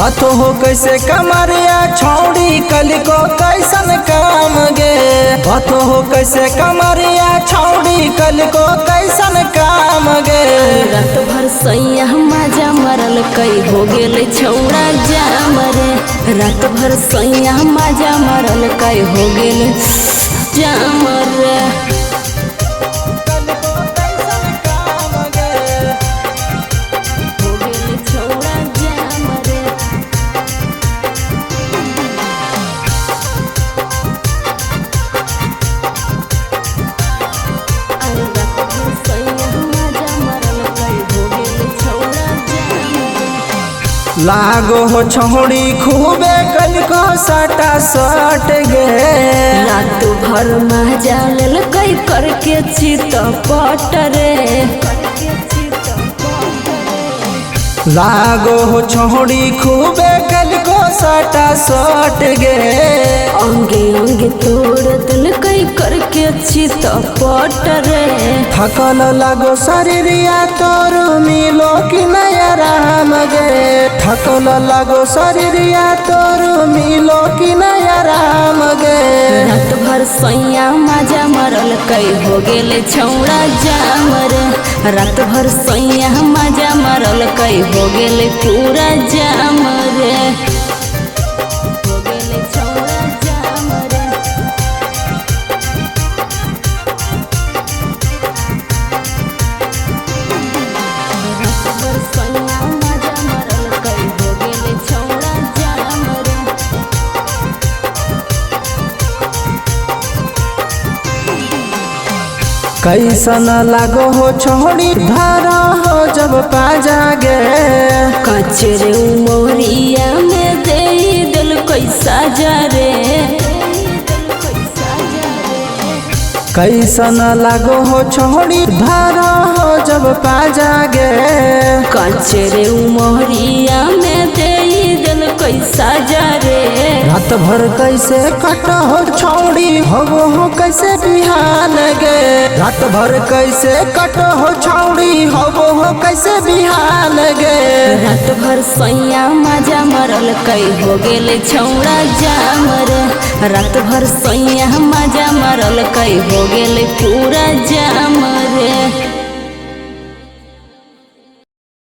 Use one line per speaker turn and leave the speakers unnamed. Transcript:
हथो हो कैसे कमरिया छौड़ी कल को कैसन काम गे। हथो हो कैसे कमरिया छौड़ी कल को कैसन काम गे।
रात भर सैया मजा मरल कई हो गेल छौड़ा जाम रे। रात भर सैया मजा मरल कई हो गेल जाम रे।
लागो हो छौड़ी खूबे कल को सटा सट गे।
रात भर मजा लेल कई करके चित पट रे।
लागो हो छौड़ी खूबे कल को सटा सट गे।
अंगे अंगे तोड़ दिल कई करके चित पट रे।
थकल लागो शरीरिया तोर मिलो कि नया राम गे। थकल लागो शरीरिया तोर मिलो कि नया राम गे।
रात भर सैया मजा मरल कई हो गेल छौड़ा जाम रे। रात भर सैया मजा मरल कई हो गेल पूरा जाम रे। हो गेल छौड़ा जाम रे। रात भर सैया मजा मरल कई हो गेल छौड़ा जाम रे।
कैसन लागो हो छौड़ी धारा हो जब पाजा गे।
कचरे उमरिया में दे दिल कैसा जा रे।
कैसन लागो हो छौड़ी धारा हो जब पाजा गे।
कचरे उमरिया में दे दिल कैसा जा रे।
रात भर कैसे कट हो छौड़ी हो कैसे बिहान गे। रात भर कैसे कट हो छौड़ी हो कैसे बिहान गे।
रात भर सैया मजा मरल कई हो गेल छौड़ा जाम रे। रात भर सैया मजा मरल कई हो गेल पूरा जाम रे।